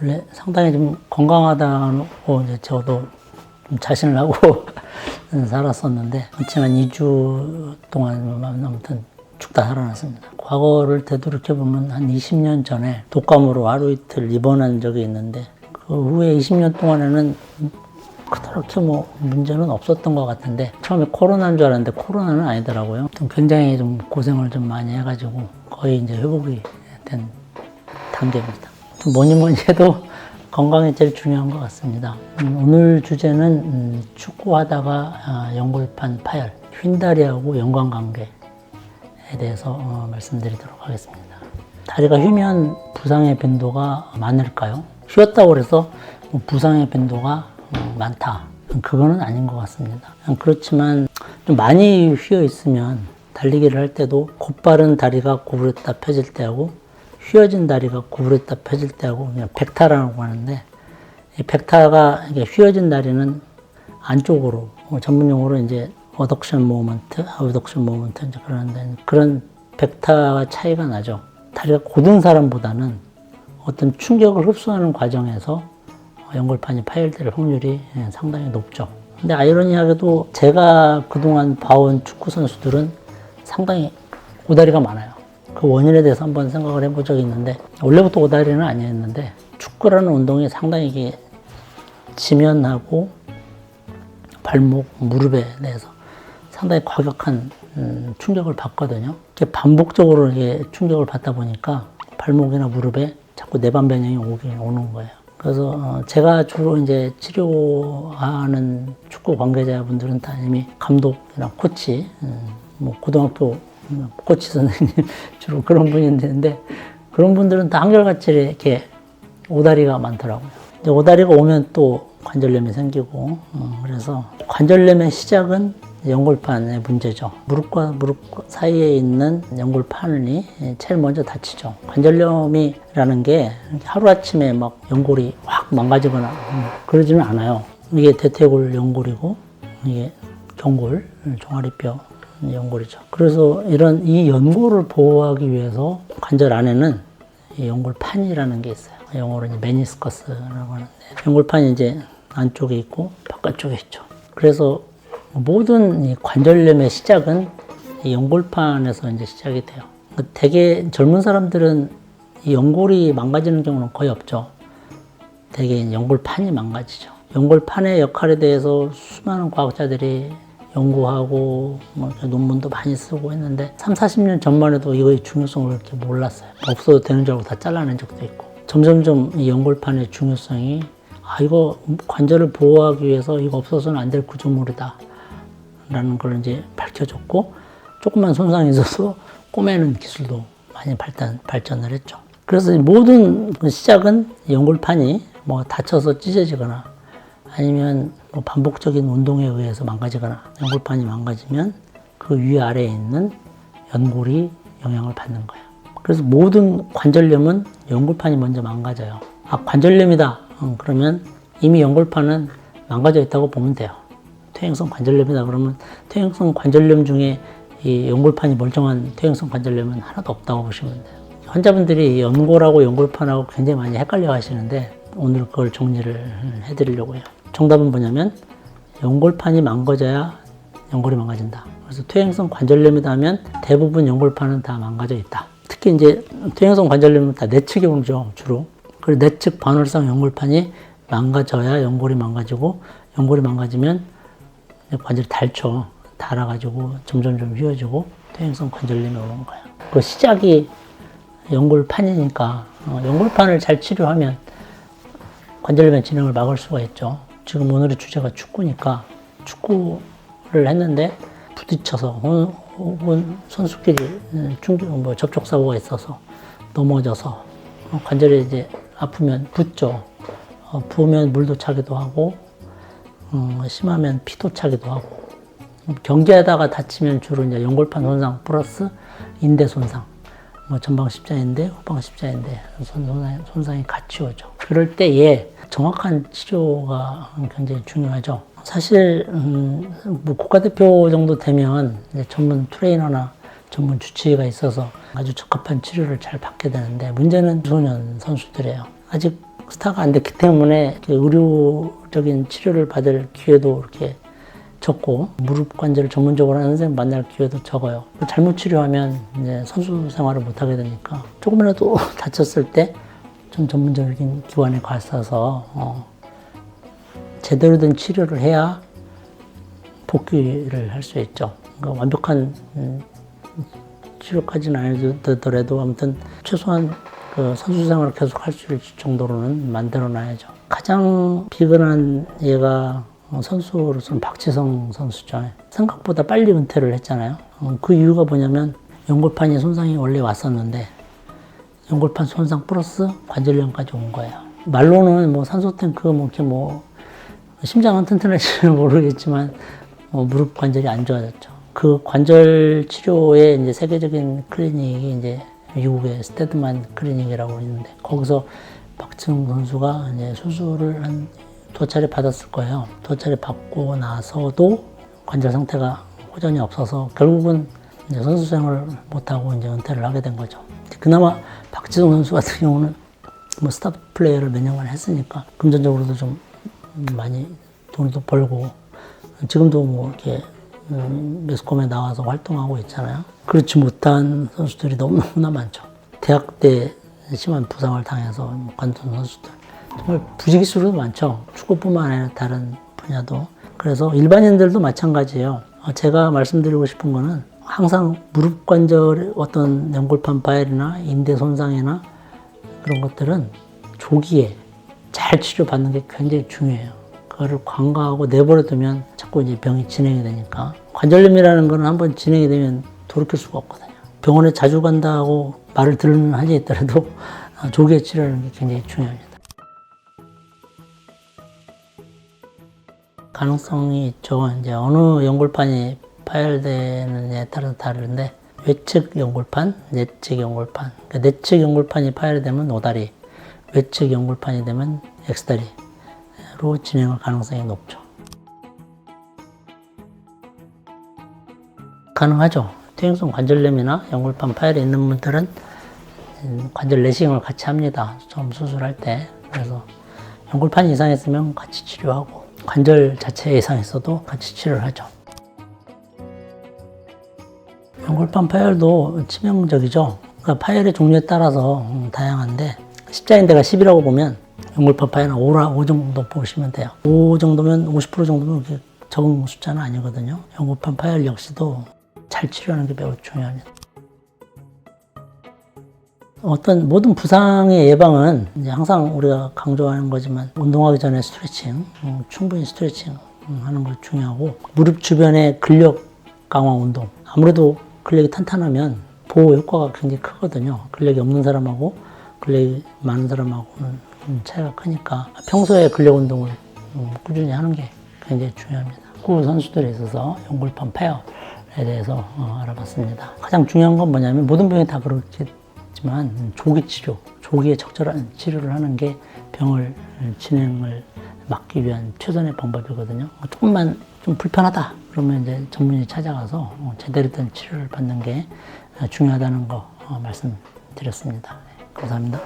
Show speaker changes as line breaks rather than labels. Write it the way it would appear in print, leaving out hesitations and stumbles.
원래 상당히 좀 건강하다고 이제 저도 좀 자신을 하고 살았었는데 지난 2주 동안 아무튼 죽다 살아났습니다. 과거를 되돌이켜보면 한 20년 전에 독감으로 하루 이틀 입원한 적이 있는데 그 후에 20년 동안에는 그렇게 뭐 문제는 없었던 것 같은데 처음에 코로나인 줄 알았는데 코로나는 아니더라고요. 좀 굉장히 좀 고생을 좀 많이 해가지고 거의 이제 회복이 된 단계입니다. 뭐니 해도 건강이 제일 중요한 것 같습니다. 오늘 주제는 축구하다가 연골판 파열, 휜다리하고 연관관계에 대해서 말씀드리도록 하겠습니다. 다리가 휘면 부상의 빈도가 많을까요? 휘었다고 해서 부상의 빈도가 많다. 그거는 아닌 것 같습니다. 그렇지만 좀 많이 휘어 있으면 달리기를 할 때도 곧바른 다리가 구부렸다 펴질 때하고 휘어진 다리가 구부렸다 펴질 때하고 그냥 백타라고 하는데 이 백타가 휘어진 다리는 안쪽으로 전문용어로 이제 어덕션 모먼트, 어덕션 모먼트 이제 그러는데 그런 백타가 차이가 나죠. 다리가 곧은 사람보다는 어떤 충격을 흡수하는 과정에서 연골판이 파열될 확률이 상당히 높죠. 근데 아이러니하게도 제가 그동안 봐온 축구 선수들은 상당히 오다리가 많아요. 그 원인에 대해서 한번 생각을 해본 적이 있는데 원래부터 오다리는 아니었는데 축구라는 운동이 상당히 이게 지면하고 발목, 무릎에 대해서 상당히 과격한 충격을 받거든요. 반복적으로 이게 충격을 받다 보니까 발목이나 무릎에 자꾸 내반 변형이 오는 거예요. 그래서 제가 주로 이제 치료하는 축구 관계자분들은 다 이미 감독이나 코치, 뭐 고등학교 코치 선생님 주로 그런 분이 있는데 그런 분들은 다 한결같이 이렇게 오다리가 많더라고요. 이제 오다리가 오면 또 관절염이 생기고 그래서 관절염의 시작은 연골판의 문제죠. 무릎과 무릎 사이에 있는 연골판이 제일 먼저 다치죠. 관절염이라는 게 하루아침에 막 연골이 확 망가지거나 그러지는 않아요. 이게 대퇴골 연골이고 이게 경골, 종아리뼈 연골이죠. 그래서 이 연골을 보호하기 위해서 관절 안에는 이 연골판이라는 게 있어요. 영어로 이제 메니스커스라고 하는데 연골판이 이제 안쪽에 있고 바깥쪽에 있죠. 그래서 모든 이 관절염의 시작은 이 연골판에서 이제 시작이 돼요. 되게 젊은 사람들은 이 연골이 망가지는 경우는 거의 없죠. 되게 연골판이 망가지죠. 연골판의 역할에 대해서 수많은 과학자들이 연구하고 뭐 논문도 많이 쓰고 했는데 30-40년 전만 해도 이거의 중요성을 그렇게 몰랐어요. 없어도 되는 줄 알고 다 잘라낸 적도 있고 점점점 이 연골판의 중요성이 이거 관절을 보호하기 위해서 이거 없어서는 안 될 구조물이다 라는 걸 이제 밝혀졌고 조금만 손상이 있어서 꼬매는 기술도 많이 발전을 했죠. 그래서 모든 시작은 연골판이 뭐 다쳐서 찢어지거나 아니면 뭐 반복적인 운동에 의해서 망가지거나 연골판이 망가지면 그 위아래에 있는 연골이 영향을 받는 거예요. 그래서 모든 관절염은 연골판이 먼저 망가져요. 관절염이다. 그러면 이미 연골판은 망가져 있다고 보면 돼요. 퇴행성 관절염이다 그러면 퇴행성 관절염 중에 이 연골판이 멀쩡한 퇴행성 관절염은 하나도 없다고 보시면 돼요. 환자분들이 연골하고 연골판하고 굉장히 많이 헷갈려 하시는데 오늘 그걸 정리를 해드리려고 해요. 정답은 뭐냐면 연골판이 망가져야 연골이 망가진다. 그래서 퇴행성 관절염이다 하면 대부분 연골판은 다 망가져 있다. 특히 이제 퇴행성 관절염은 다 내측에 오죠, 주로. 그리고 내측 반월상 연골판이 망가져야 연골이 망가지고 연골이 망가지면 관절이 닳아가지고 점점점 휘어지고 퇴행성 관절염이 오는 거예요. 그 시작이 연골판이니까 연골판을 잘 치료하면 관절염의 진행을 막을 수가 있죠. 지금 오늘의 주제가 축구니까 축구를 했는데 부딪혀서 혹은 선수끼리 접촉 사고가 있어서 넘어져서 관절이 이제 아프면 붓죠. 부으면 물도 차기도 하고 심하면 피도 차기도 하고 경기하다가 다치면 주로 이제 연골판 손상 플러스 인대 손상, 뭐 전방 십자인대, 후방 십자인대 손상이 같이 오죠. 그럴 때에 정확한 치료가 굉장히 중요하죠. 사실 뭐 국가대표 정도 되면 이제 전문 트레이너나 전문 주치의가 있어서 아주 적합한 치료를 잘 받게 되는데 문제는 유소년 선수들이에요. 아직 스타가 안 됐기 때문에 의료적인 치료를 받을 기회도 이렇게 적고 무릎 관절을 전문적으로 하는 선생님 만날 기회도 적어요. 잘못 치료하면 이제 선수 생활을 못 하게 되니까 조금이라도 다쳤을 때 좀 전문적인 기관에 가서 제대로 된 치료를 해야 복귀를 할 수 있죠. 그러니까 완벽한 치료까지는 아니더라도 아무튼 최소한 그 선수 생활을 계속 할 수 있을 정도로는 만들어 놔야죠. 가장 비근한 얘가 선수로서는 박지성 선수죠. 생각보다 빨리 은퇴를 했잖아요. 그 이유가 뭐냐면 연골판이 손상이 원래 왔었는데 연골판 손상 플러스 관절염까지 온 거예요. 말로는 뭐 산소 탱크 심장은 튼튼할지는 모르겠지만 무릎 관절이 안 좋아졌죠. 그 관절 치료의 이제 세계적인 클리닉이 이제 미국의 스테드만 클리닉이라고 있는데 거기서 박지성 선수가 이제 수술을 한 2차례 받았을 거예요. 2차례 받고 나서도 관절 상태가 호전이 없어서 결국은 이제 선수 생활을 못하고 이제 은퇴를 하게 된 거죠. 그나마 박지성 선수 같은 경우는 뭐 스타 플레이어를 몇 년간 했으니까 금전적으로도 좀 많이 돈도 벌고 지금도 뭐 이렇게 매스컴에 나와서 활동하고 있잖아요. 그렇지 못한 선수들이 너무나 많죠. 대학 때 심한 부상을 당해서 관둔 선수들 정말 부지기수로도 많죠. 축구뿐만 아니라 다른 분야도. 그래서 일반인들도 마찬가지예요. 제가 말씀드리고 싶은 거는 항상 무릎 관절 어떤 연골판 파열이나 인대 손상이나 그런 것들은 조기에 잘 치료받는 게 굉장히 중요해요. 그거를 관가하고 내버려 두면 자꾸 이제 병이 진행이 되니까. 관절염이라는 거는 한번 진행이 되면 돌이킬 수가 없거든요. 병원에 자주 간다고 말을 들으면 한이 있더라도 조기에 치료하는 게 굉장히 중요합니다. 가능성이 있죠. 이제 어느 연골판이 파열되느냐에 따라서 다른데 외측 연골판, 내측 연골판. 그러니까 내측 연골판이 파열되면 노다리, 외측 연골판이 되면 X다리로 진행할 가능성이 높죠. 가능하죠. 퇴행성 관절염이나 연골판 파열이 있는 분들은 관절 내시경을 같이 합니다. 처음 수술할 때. 그래서 연골판이 이상했으면 같이 치료하고 관절 자체에 이상했어도 같이 치료를 하죠. 연골판 파열도 치명적이죠. 그러니까 파열의 종류에 따라서 다양한데 십자인대가 10이라고 보면 연골판 파열은 5 정도 보시면 돼요. 5 정도면 50% 정도면 그렇게 적은 숫자는 아니거든요. 연골판 파열 역시도 잘 치료하는 게 매우 중요합니다. 어떤 모든 부상의 예방은 이제 항상 우리가 강조하는 거지만 운동하기 전에 스트레칭, 충분히 스트레칭 하는 거 중요하고 무릎 주변의 근력 강화 운동. 아무래도 근력이 탄탄하면 보호 효과가 굉장히 크거든요. 근력이 없는 사람하고 근력이 많은 사람하고는 차이가 크니까 평소에 근력 운동을 꾸준히 하는 게 굉장히 중요합니다. 축구 선수들에 있어서 연골판 파열에 대해서 알아봤습니다. 가장 중요한 건 뭐냐면 모든 병이 다 그렇겠지만 조기 치료, 조기에 적절한 치료를 하는 게 병을 진행을 막기 위한 최선의 방법이거든요. 조금만 좀 불편하다 그러면 이제 전문의 찾아가서 제대로 된 치료를 받는 게 중요하다는 거 말씀드렸습니다. 감사합니다.